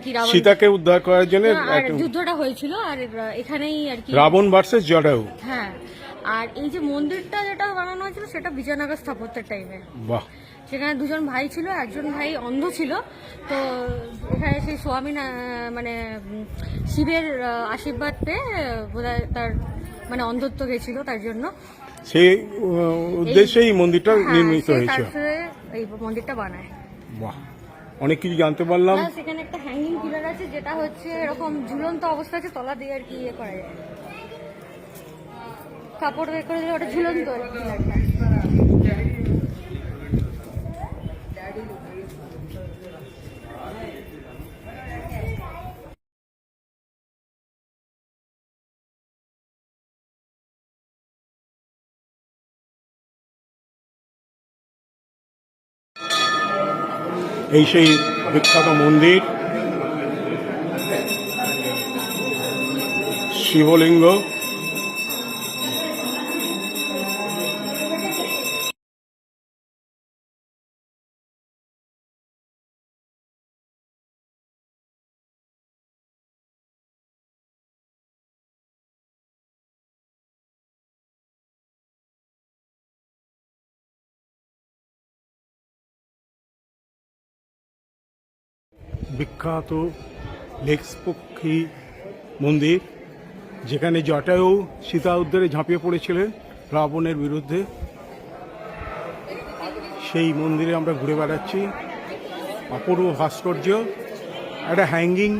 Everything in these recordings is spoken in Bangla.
কি সীতাকে উদ্ধার করার জন্য যুদ্ধটা হয়েছিল, আর এখানেই আর কি রাবণ ভার্সেস জটায়ু। হ্যাঁ, আর এই যে মন্দিরটা যেটা বানানো হয়েছিল সেটা বিজয়নগর স্থাপত্যের টাইমে। বাহ। সেখানে দুজন ভাই ছিল, একজন ভাই অন্ধ ছিল, তো এখানে সেই স্বামী মানে শিবের আশীর্বাদ পেয়ে বোধহয় তার মানে অন্ধত্ব গেছিল, তার জন্য সেই উদ্দেশ্যেই মন্দিরটা নির্মিত হয়েছে। এই মন্দিরটা বানায়। বাহ, অনেক কিছু জানতে পারলাম। সেখানে একটা হ্যাঙ্গিং পিলার আছে, যেটা হচ্ছে এরকম ঝুলন্ত অবস্থা আছে, তলা দিয়ে আর কি ইয়ে করা যায়, কাপড় বের করে দিলে ওটা ঝুলন্ত আর কি পিলারটা। এই সেই বিখ্যাত মন্দির, শিবলিঙ্গ। বিখ্যাত লেকপক্ষী মন্দির, যেখানে জটায়ু সীতা উদ্ধারে ঝাঁপিয়ে পড়েছিলেন রাবণের বিরুদ্ধে। সেই মন্দিরে আমরা ঘুরে বেড়াচ্ছি। অপূর্ব ভাস্কর্য, একটা হ্যাঙ্গিং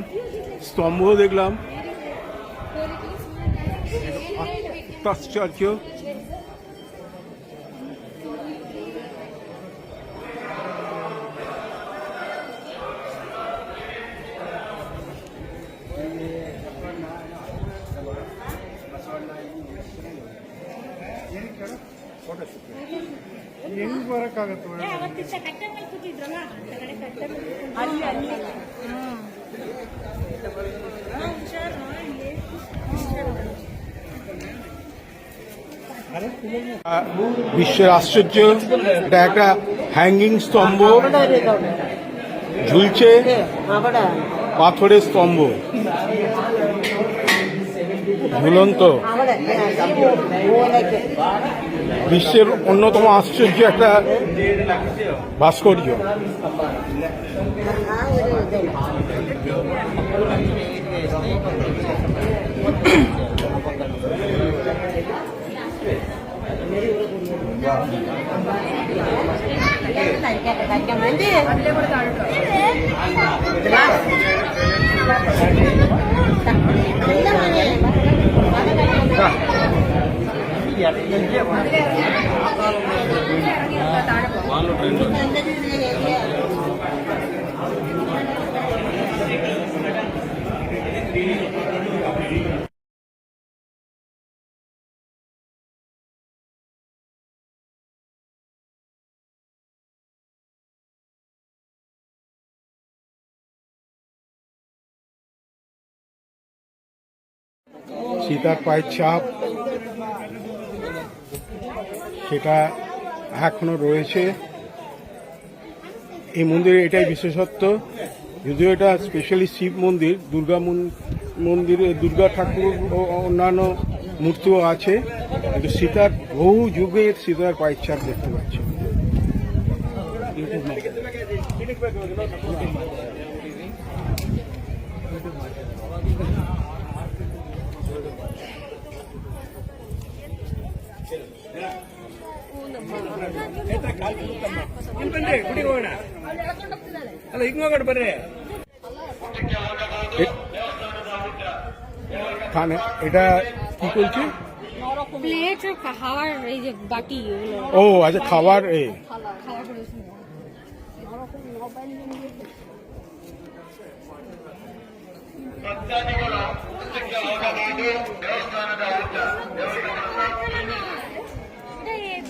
স্তম্ভ দেখলাম, আশ্চর্য। বিশ্বের আশ্চর্য, এটা একটা হ্যাঙ্গিং স্তম্ভ, ঝুলছে পাথরের স্তম্ভ, ঝুলন্ত। বিশ্বের অন্যতম আশ্চর্য একটা ভাস্কর্য। সীতার পায়ের ছাপ সেটা এখনো রয়েছে এই মন্দিরে। এটাই বিশেষত্ব। যদিও এটা স্পেশালি শিব মন্দির, দুর্গা মন্দিরে দুর্গা ঠাকুর ও অন্যান্য মূর্তিও আছে, কিন্তু সীতার বহু যুগের সীতার পায়ের ছাপ দেখতে পাচ্ছি। এটা কি করছে? প্লেট খাওয়ার, এই যে বাটি। ও আচ্ছা, খাবার।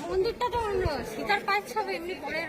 মন্দিরটা তো সীতার পায়ের ছাপ এমনি পরে